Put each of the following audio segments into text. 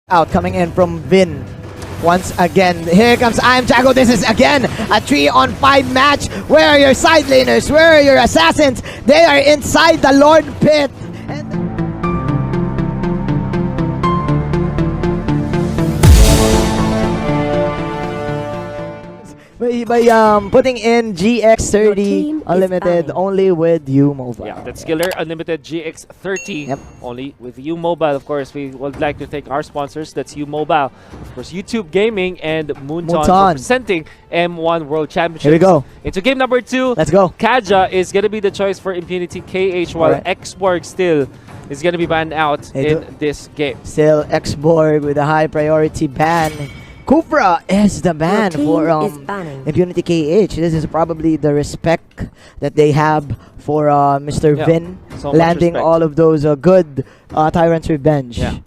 Out coming in from Vin. Once again, here comes I Am Jago. This is again a 3-on-5 match. Where are your side laners? Where are your assassins? They are inside the Lord Pit. And by putting in GX30 Unlimited only with U Mobile. Yeah, that's Killer Unlimited GX30 Yep. only with U Mobile. Of course, we would like to thank our sponsors. That's U Mobile, of course, YouTube Gaming, and Moonton representing M1 World Championships. Here we go. Into game number 2. Let's go. Kaja is going to be the choice for Impunity KH, while Xborg still is going to be banned out in this game. Still Xborg with a high priority ban. Kufra is the ban for Impunity KH. This is probably the respect that they have for Mr. Vin, so much landing respect. all of those good Tyrant's Revenge. Yeah.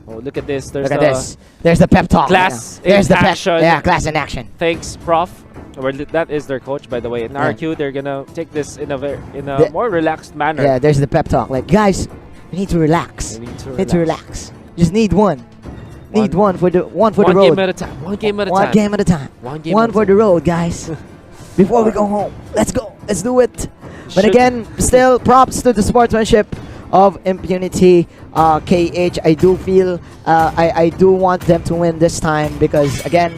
Oh, look at this. There's Look at this. There's the pep talk. Class There's in the action. Yeah, class in action. Thanks, Prof. Well, that is their coach, by the way. In RRQ, they're gonna take this in a more relaxed manner. Yeah, there's the pep talk. Like, guys, we need to relax. We need to Need to relax. Just need one. Need one for the road. One game at a time. One game at a time. One game at a time. One for the road, guys. Before we go home, let's go. Let's do it. But again, still props to the sportsmanship of Impunity KH. I do feel I do want them to win this time because again,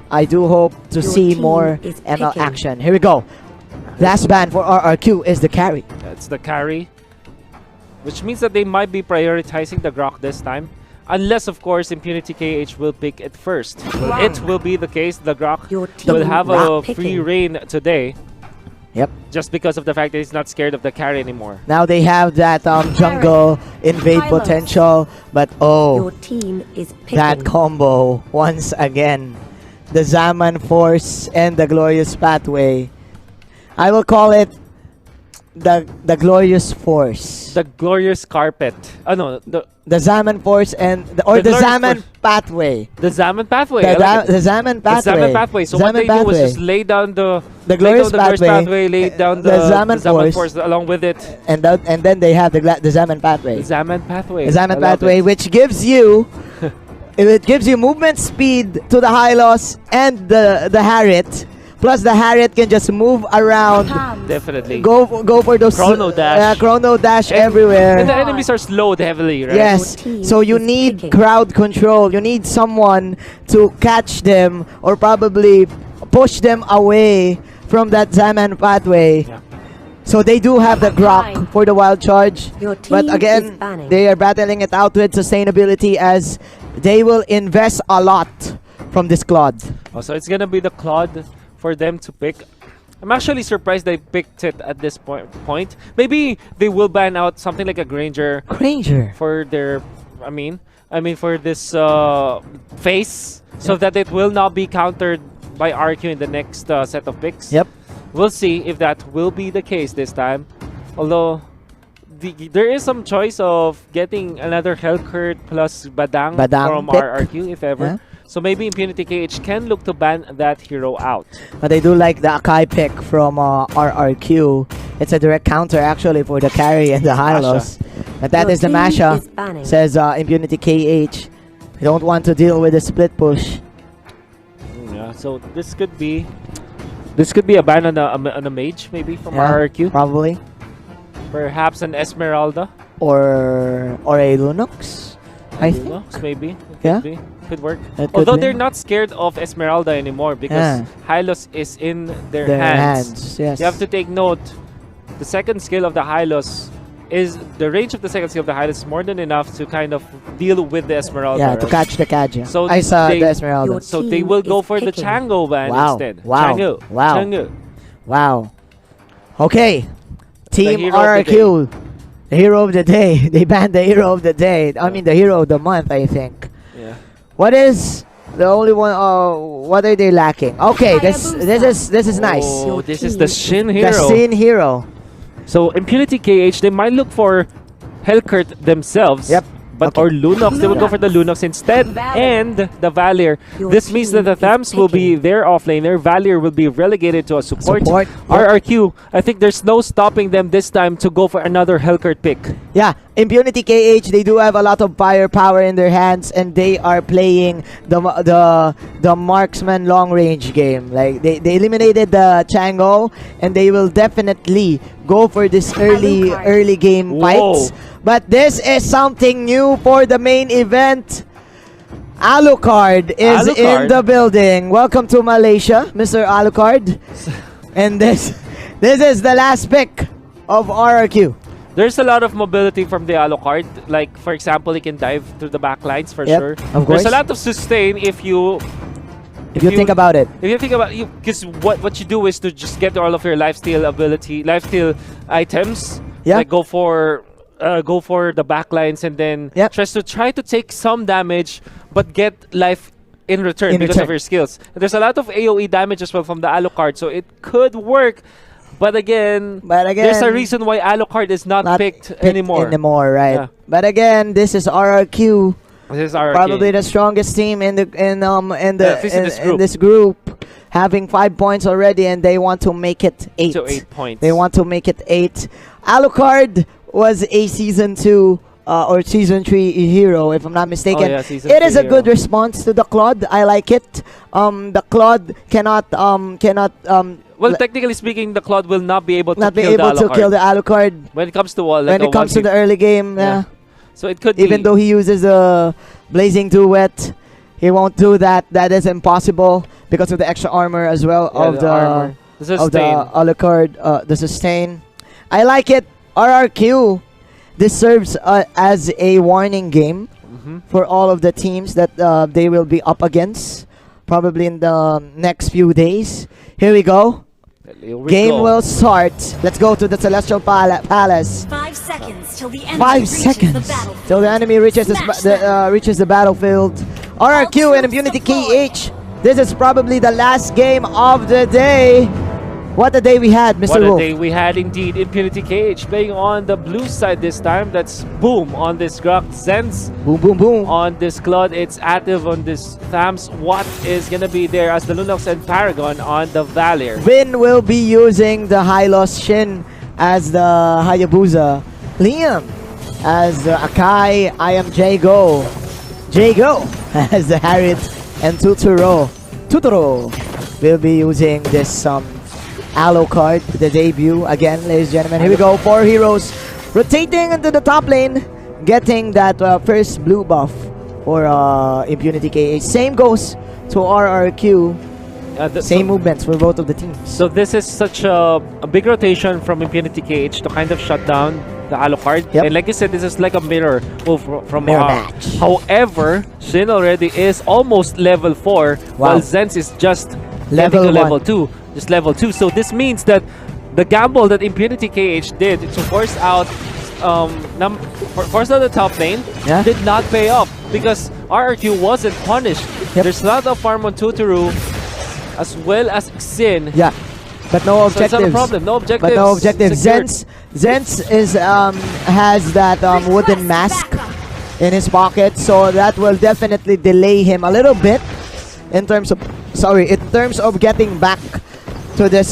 I do hope to see more ML action. Here we go. Last ban for RRQ is the carry. That's the carry, which means that they might be prioritizing the Grok this time. Unless, of course, Impunity KH will pick it first. It will be the case. The Grok will have a free reign today. Yep. Just because of the fact that he's not scared of the carry anymore. Now they have that jungle invade potential, but your team is that combo once again. The Zaman Force and the Glorious Pathway. I will call it the Glorious Force. The Glorious Carpet. Oh no, the Zaman Force and the Zaman Pathway. The Zaman Pathway. The Zaman Pathway. The Zaman Pathway. So what they do is just lay down the Glorious Pathway, lay down the Zaman Force along with it. And then they have the Zaman Pathway. The Zaman Pathway. The Zaman Pathway, which gives you it gives you movement speed to the Hylos and the Harriet. Plus the Harriet can just move around. Definitely. Go for those Chrono Dash. Chrono Dash everywhere. And the enemies are slowed heavily, right? Yes. So you need crowd control. You need someone to catch them or probably push them away from that Zaman Pathway. Yeah. So they do have the Grok for the wild charge. But again, they are battling it out with sustainability as they will invest a lot from this Claude. Oh, so it's gonna be the Claude for them to pick. I'm actually surprised they picked it at this point. Maybe they will ban out something like a Granger. For their, I mean for this phase, so that it will not be countered by RQ in the next set of picks. Yep. We'll see if that will be the case this time. Although there is some choice of getting another Hellcurt plus Badang from pick. RRQ if ever. Yeah. So maybe Impunity KH can look to ban that hero out. But I do like the Akai pick from RRQ. It's a direct counter actually for the carry and the Hylos. But that is the Masha, says Impunity KH. We don't want to deal with the split push. Yeah, so this could be a ban on a mage maybe from RRQ. Probably. Perhaps an Esmeralda. Or a Lunox, I think. Maybe. Could work. Although they're not scared of Esmeralda anymore because Hylos is in their hands. Yes. You have to take note, the second skill of the Hylos is the range of the second skill of the Hylos is more than enough to kind of deal with the Esmeralda. Yeah, to catch the Kaja. So I saw the Esmeralda. So they will go for the Chango ban instead. Wow. Chango. Wow. Okay. Team RRQ. The hero of the day. They banned the hero of the day. I mean the hero of the month, I think. Yeah. What is the only one? What are they lacking? Okay, this is nice. Oh, this is the Shin hero. The Shin hero. So Impunity KH, they might look for Hellcurt themselves. Yep. but or Lunox. They will go for the Lunox instead, and the Valier. This means that the Thams will be their offlaner. Valier will be relegated to a support. RRQ, I think there's no stopping them this time to go for another Hellcurt pick. Yeah, Impunity KH, they do have a lot of firepower in their hands, and they are playing the marksman long range game. Like they eliminated the Chango, and they will definitely go for this early game fights. But this is something new for the main event. Alucard is in the building. Welcome to Malaysia, Mr. Alucard. And this is the last pick of RRQ. There's a lot of mobility from the Alucard. Like, for example, he can dive through the backlines for sure. Of course. There's a lot of sustain if you think about it. If you think about it, because what you do is to just get all of your lifesteal items. Yeah. Like go for the backlines and then try to take some damage, but get life in return because of your skills. There's a lot of AoE damage as well from the Alucard, so it could work. But again, there's a reason why Alucard is not picked anymore. Right? Yeah. But again, this is RRQ. This is RRQ. Probably the strongest team in this group, having 5 points already, and they want to make it 8. So 8 points. They want to make it 8. Alucard was a season 2 or season 3 hero, if I'm not mistaken. Oh, yeah, it is a good response to the Claude. I like it. The Claude cannot well, technically speaking, the Claude will not be able to kill the Alucard when it comes to wall. When it comes to the early game, yeah. So it could even though he uses the Blazing Duet, he won't do that. That is impossible because of the extra armor as well of the Alucard, the sustain. I like it. RRQ. This serves as a warning game for all of the teams that they will be up against probably in the next few days. Here we go. Game will start. Let's go to the Celestial Palace. 5 seconds till the enemy reaches the battlefield. Reaches the battlefield. RRQ and Impunity KH. This is probably the last game of the day. What a day we had, Mr. What Wolf. a day we had indeed. Impunity KH playing on the blue side this time. That's Boom on this Grok. Zenz. Boom. On this Claude. It's active on this Thams. What is going to be there as the Lunox and Paragon on the Valier? Vin will be using the Hylos. Shin as the Hayabusa. Liam as the Akai. I am Jago. Jago as the Harriet. And Tuturo will be using this Alucard, the debut again, ladies and gentlemen. Here we go, 4 heroes rotating into the top lane, getting that first blue buff for Impunity KH. Same goes to RRQ. Same movements for both of the teams. So this is such a big rotation from Impunity KH to kind of shut down the Alucard. And like you said, this is like a mirror move from match. However, Shin already is almost level 4, while Zenz is just level 2. Just level 2. So this means that the gamble that Impunity KH did to force out the top lane did not pay off because RRQ wasn't punished. There's a lot of farm on Tuturu as well as Xin. Yeah, but no objectives. So it's not a problem. No objectives. But no objectives. Zenz is has that wooden mask in his pocket, so that will definitely delay him a little bit in terms of getting back to this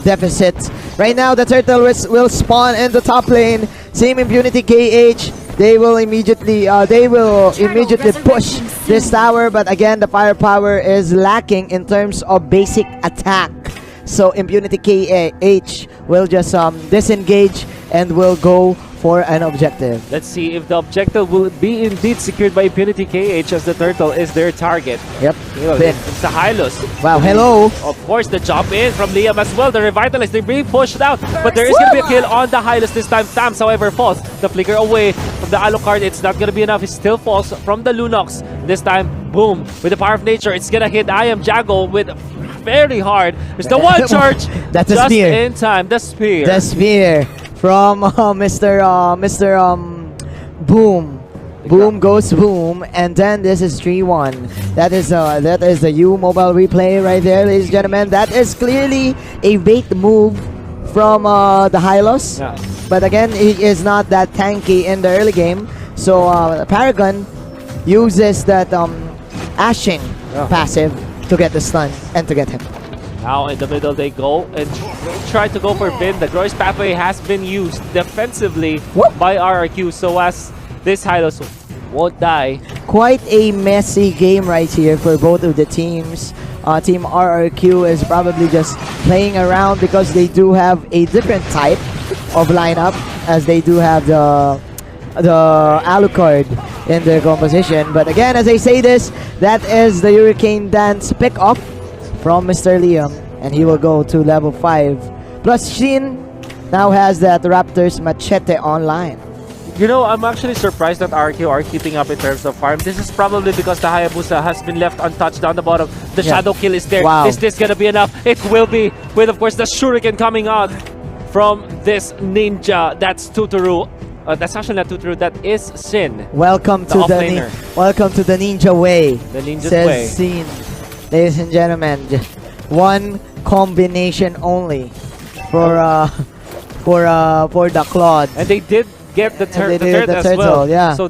deficit. Right now, the turtle will spawn in the top lane. Same Impunity KH. They will immediately push this tower, but again, the firepower is lacking in terms of basic attack. So Impunity KH will just disengage and will go for an objective. Let's see if the objective will be indeed secured by Impunity KH as the turtle is their target. Yep. It's the Hylos. Wow, hello. Of course, the jump in from Liam as well. The Revitalize, they're being pushed out. But there is going to be a kill on the Hylos this time. Thams, however, falls. The flicker away from the Alucard. It's not going to be enough. It still falls from the Lunox. This time, boom. With the power of nature, it's going to hit I Am Jago with very hard. There's the one charge. That's just a spear. In time. The spear. The spear from Mr. Boom. Boom goes Boom, and then this is 3-1. That is the U mobile replay right there, ladies and gentlemen. That is clearly a bait move from the Hylos. Yeah. But again, he is not that tanky in the early game. So Paragon uses that ashing passive to get the stun and to get him. Now in the middle they go and try to go for Vin. The Glorious Pathway has been used defensively by RRQ so as this Hylos won't die. Quite a messy game right here for both of the teams. Team RRQ is probably just playing around because they do have a different type of lineup, as they do have the Alucard in their composition. But again, as I say this, that is the Hurricane Dance pick off from Mr. Liam, and he will go to level 5. Plus Shin now has that Raptors Machete online. You know, I'm actually surprised that RRQ are keeping up in terms of farm. This is probably because the Hayabusa has been left untouched down the bottom. The Shadow Kill is there. Wow. Is this gonna be enough? It will be, with of course the Shuriken coming out from this Ninja. That's Tutoru. That's actually not Tutoru, that is Sin. Welcome to welcome to the Ninja way. The Ninja's says way. Sin. Ladies and gentlemen, one combination only for the Claude. And they did get the turret as turtle, well. yeah. So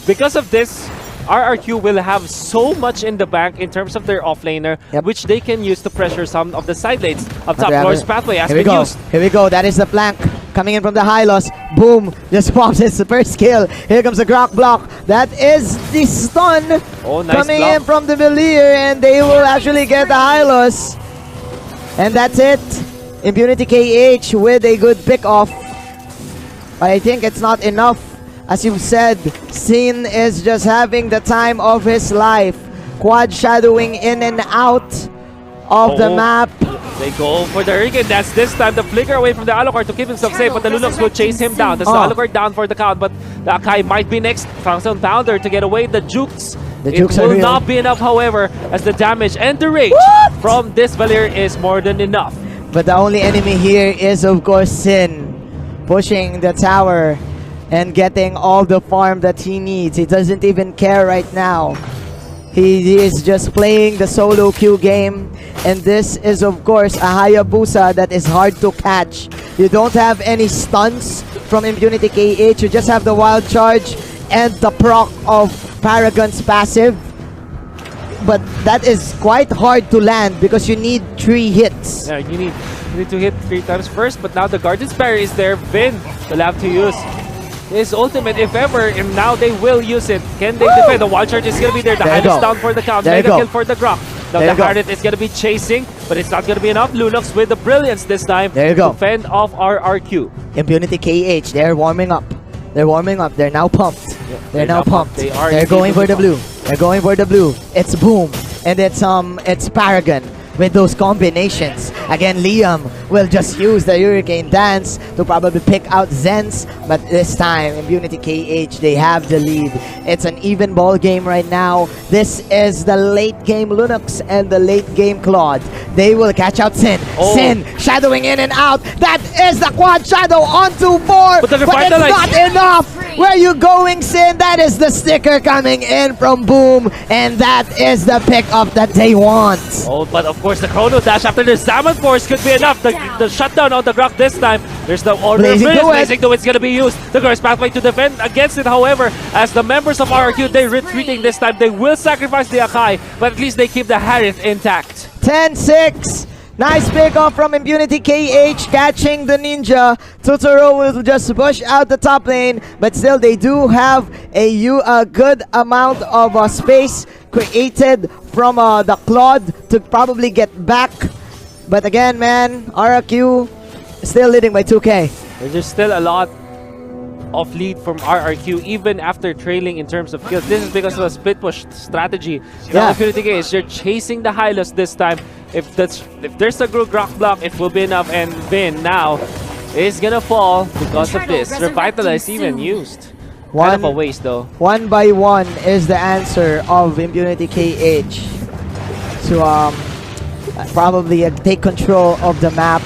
because of this, RRQ will have so much in the bank in terms of their offlaner, which they can use to pressure some of the side lanes. Up top, Glorious Pathway has been used. Here we go. That is the flank coming in from the Hylos. Boom! Just pops his first kill. Here comes the Grok block. That is the stun coming in from the Valier, and they will actually get the Hylos. And that's it. Impunity KH with a good pick off. But I think it's not enough. As you said, Sin is just having the time of his life. Quad shadowing in and out of the map. They go for the Hurricane Dance this time. The flicker away from the Alucard to keep himself safe, but the Lunox will chase him down. That's the Alucard down for the count, but the Akai might be next. Fountain Pounder to get away the Jukes. It will not be enough, however, as the damage and the rage from this Valier is more than enough. But the only enemy here is, of course, Sin. Pushing the tower and getting all the farm that he needs. He doesn't even care right now. He is just playing the solo queue game, and this is of course a Hayabusa that is hard to catch. You don't have any stuns from Impunity KH, you just have the wild charge and the proc of Paragon's passive. But that is quite hard to land because you need 3 hits. Yeah, you need to hit 3 times first, but now the Guardian's Barrier is there. Vin will have to use his ultimate if ever, and now they will use it. Can they defend? The wild charge is going to be there. The Hylos down for the count. Mega kill for the Grok. Now the Hardet is going to be chasing, but it's not going to be enough. Lunox with the Brilliance this time to fend off RRQ. Impunity KH, they're warming up. They're warming up. They're now pumped. Yeah, they're now pumped. They're going for the blue. They're going for the blue. It's Boom, and it's Paragon. With those combinations, again, Liam will just use the Hurricane Dance to probably pick out Zens, but this time, Impunity KH, they have the lead. It's an even ball game right now. This is the late game Lunox and the late game Claude. They will catch out Sin. Sin shadowing in and out. That is the quad shadow onto 4, but it's not enough. Where are you going, Sin? That is the sticker coming in from Boom, and that is the pickup that they want. But of course, the Chrono Dash after the Salmon Force could be enough. The shutdown on the Grok this time. There's the order. Blazing Duet is going to be used. The Glorious Pathway to defend against it, however, as the members of RRQ, they're retreating this time. They will sacrifice the Akai, but at least they keep the Harith intact. 10-6. Nice pick off from Impunity KH, catching the Ninja. Totoro will just push out the top lane, but still they do have a good amount of space created from the Claude to probably get back. But again, man, RRQ still leading by 2K. There's still a lot of lead from RRQ even after trailing in terms of kills. This is because of a split push strategy. Now Impunity KH, they're chasing the Hylos this time. If there's a Grok block, it will be enough, and Vin now is gonna fall because of this. Revitalize even used. Kind of a waste though. 1 by 1 is the answer of Impunity KH to probably take control of the map.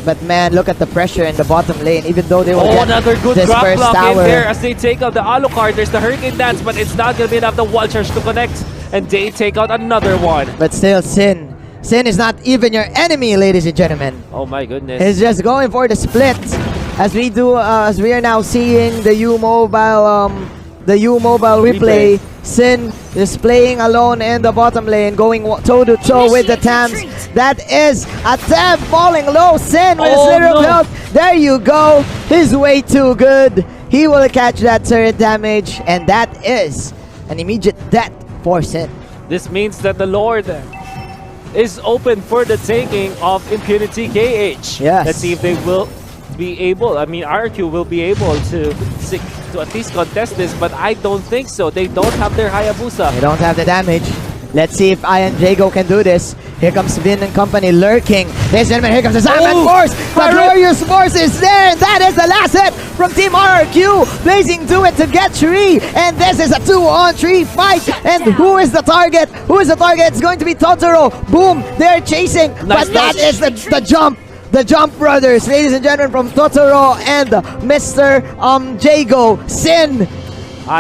But man, look at the pressure in the bottom lane. Even though they will get another good this Grok first block tower in there as they take out the Alucard. There's the Hurricane Dance, but it's not gonna be enough. The wall charge to connect, and they take out another one. But still, Sin is not even your enemy, ladies and gentlemen. Oh my goodness. He's just going for the split. As we are now seeing the U Mobile the U Mobile replay. Sin is playing alone in the bottom lane, going toe-to-toe with the Tams. That is a Tam falling low. Sin with his little belt. There you go. He's way too good. He will catch that turret damage, and that is an immediate death for Sin. This means that the Lord is open for the taking of Impunity KH. Yes. Let's see if they will be able, RRQ will be able to at least contest this, but I don't think so. They don't have their Hayabusa. They don't have the damage. Let's see if Jago can do this. Here comes Vin and company lurking. Ladies and gentlemen, here comes the Zaman Force. The Glorious Force is there. And that is the last hit from Team RRQ. Blazing to it to get 3. And this is a 2-on-3 fight. And who is the target? Who is the target? It's going to be Totoro. Boom. They're chasing. But that is the jump. The Jump Brothers, ladies and gentlemen, from Totoro and Mr. Jago. Sin,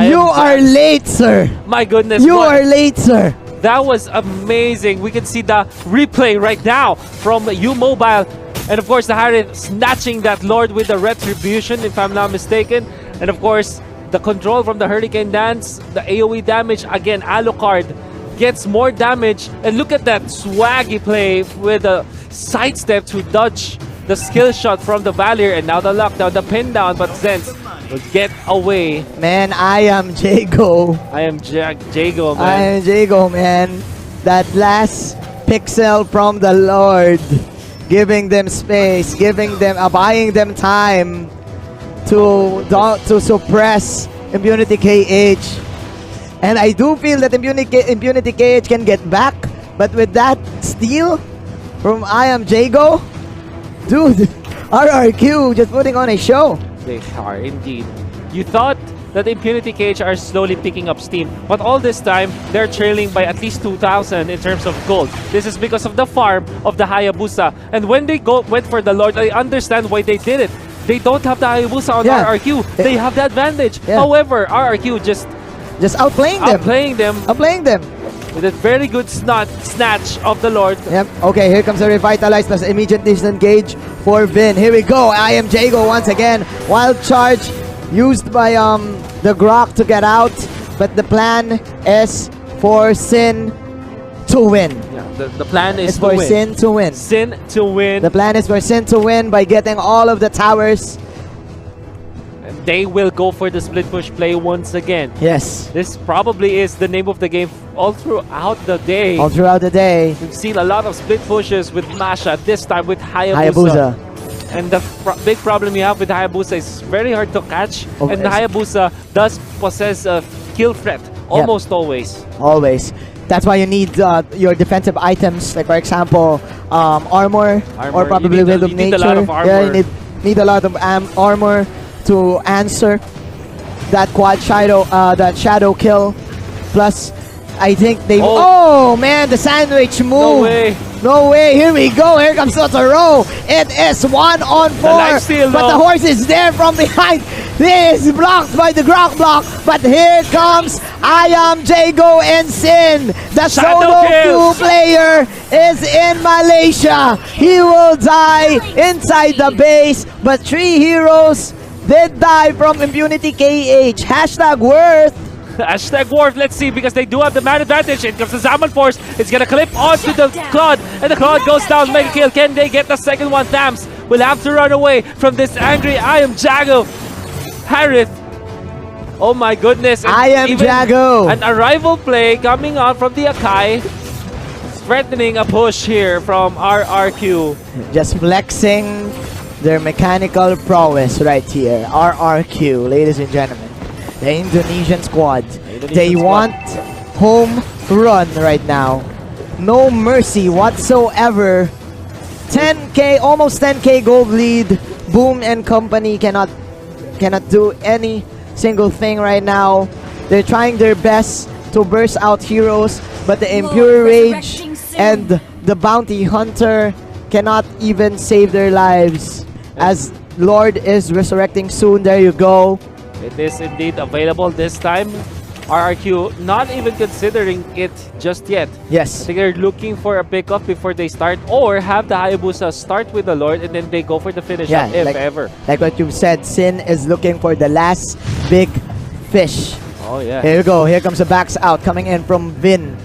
you are late, sir. My goodness. You are late, sir. That was amazing. We can see the replay right now from U Mobile. And of course, the Harith snatching that Lord with the Retribution, if I'm not mistaken. And of course, the control from the Hurricane Dance, the AoE damage. Again, Alucard gets more damage. And look at that swaggy play with a sidestep to dodge the skill shot from the Valier. And now the lockdown, the pin down, but Zenz will get away. Man, I am Jago. I am Jago, man. I am Jago, man. That last pixel from the Lord, giving them space, giving them, buying them time to suppress Impunity KH. And I do feel that Impunity KH can get back, but with that steal from I am Jago, dude, RRQ just putting on a show. They are indeed. You thought that Impunity KH are slowly picking up steam, but all this time they're trailing by at least 2,000 in terms of gold. This is because of the farm of the Hayabusa. And when they went for the Lord, I understand why they did it. They don't have the Hayabusa on RRQ. They have the advantage. However, RRQ just outplaying them. With a very good snatch of the Lord. Yep. Okay, here comes a Revitalize plus immediate disengage for Vin. Here we go. I am Jago once again. Wild charge used by the Grok to get out, but the plan is for Sin to win. Yeah, the plan is for Sin to win. Sin to win. The plan is for Sin to win by getting all of the towers. They will go for the split push play once again. Yes. This probably is the name of the game all throughout the day. All throughout the day. We've seen a lot of split pushes with Masha, this time with Hayabusa. And the big problem you have with Hayabusa is very hard to catch. And Hayabusa does possess a kill threat almost always. Always. That's why you need your defensive items, like for example, armor or probably Will of Nature. Need a lot of armor. Yeah, you need a lot of armor to answer that quad shadow kill. Plus, I think they. Oh man, the sandwich move. No way. No way. Here we go. Here comes Totoro. It is 1-on-4. But the horse is there from behind. This is blocked by the Grok block. But here comes I am Jago and Sin. The solo 2 player is in Malaysia. He will die inside the base. But 3 heroes did die from Impunity KH. Hashtag worth. Hashtag Worf, let's see, because they do have the man advantage. In comes the Zaman Force. It's gonna clip onto the Claude, and the Claude goes down. Mega kill. Can they get the second one? Thams will have to run away from this angry I am Jago. Harith. Oh my goodness. And I am Jago. An arrival play coming out from the Akai. Threatening a push here from RRQ. Just flexing their mechanical prowess right here. RRQ, ladies and gentlemen. The Indonesian squad. They want home run right now. No mercy whatsoever. 10k, almost 10k gold lead. Boom and company cannot do any single thing right now. They're trying their best to burst out heroes, but the Impure Rage and the Bounty Hunter cannot even save their lives. As Lord is resurrecting soon. There you go. It is indeed available this time. RRQ not even considering it just yet. Yes. I think they're looking for a pickup before they start, or have the Hayabusa start with the Lord and then they go for the finish up, if ever. Like what you've said, Sin is looking for the last big fish Oh, yeah. Here we go. Here comes the backs out coming in from Vin.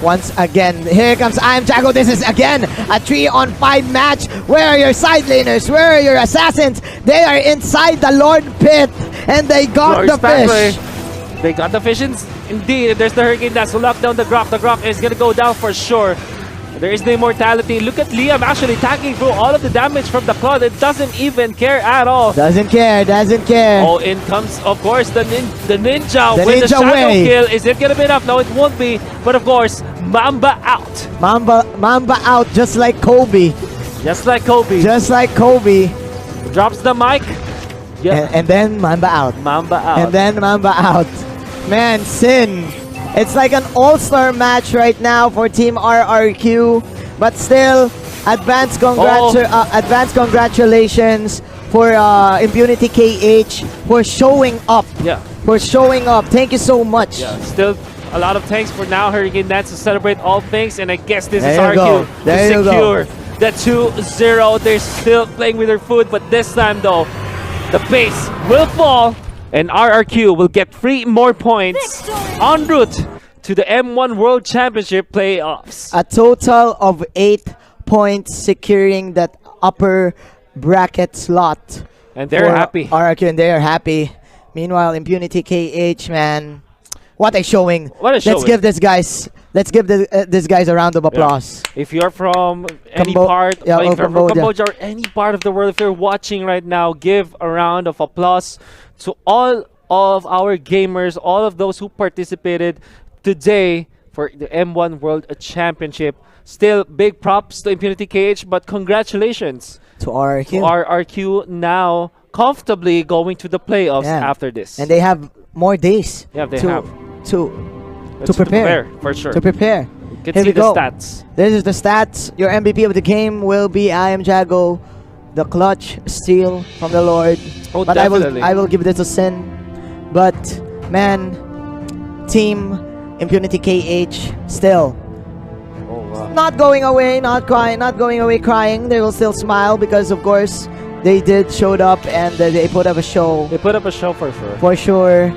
Once again, here comes IMJago. This is again a 3-on-5 match. Where are your side laners? Where are your assassins? They are inside the Lord Pit, and they got the fish. They got the fish indeed. There's the Hurricane that's to lock down the Grok. The Grok is gonna go down for sure. There is the immortality. Look at Liam actually tagging through all of the damage from the Claude. It doesn't even care at all. Doesn't care. Oh, in comes, of course, the ninja with the ninja shadow way. kill. Is it gonna be enough? No, it won't be. But of course, Mamba out. Mamba out, just like Kobe. Just like Kobe. Just like Kobe. Drops the mic. Yeah. And then Mamba out. Mamba out. And then Mamba out. Man, Sin. It's like an all-star match right now for Team RRQ. But still, advance congratulations for Impunity KH for showing up. Yeah. For showing up. Thank you so much. Yeah. Still a lot of thanks for now, Hurricane Dance, to celebrate all things. And I guess this is There you go. RQ There to you go. secure the 2-0. They're still playing with their food, but this time though, the base will fall and RRQ will get 3 more points en route to the M1 World Championship playoffs. A total of 8 points, securing that upper bracket slot. And they're for happy. RRQ, and they are happy. Meanwhile, Impunity KH, man, what a showing! What a Let's showing. give this guys a round of applause. If you're from any Cambo- part, yeah, like oh, if you're from Cambodia. Cambodia or any part of the world, if you're watching right now, give a round of applause to all of our gamers, all of those who participated today for the M1 World Championship. Still, big props to Impunity KH, but congratulations To RRQ. to RRQ now comfortably going to the playoffs Yeah. after this. And they have more days Yeah, they to, have. to Let's prepare. for sure. to prepare. You can Here see we the go. stats. This is the stats. Your MVP of the game will be IMJago, the clutch steal from the Lord. Oh, But definitely. I will give this a Sin. But man, Team Impunity KH still Oh, wow. not going away, not crying, not going away crying. They will still smile because of course they did showed up and they put up a show They put up a show for sure. for sure.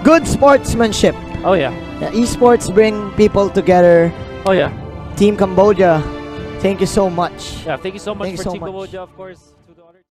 Good sportsmanship. Oh, yeah. Yeah, esports bring people together. Oh, yeah. Team Cambodia, thank you so much. Yeah, thank you so much Thank you for so Team much. Cambodia, of course.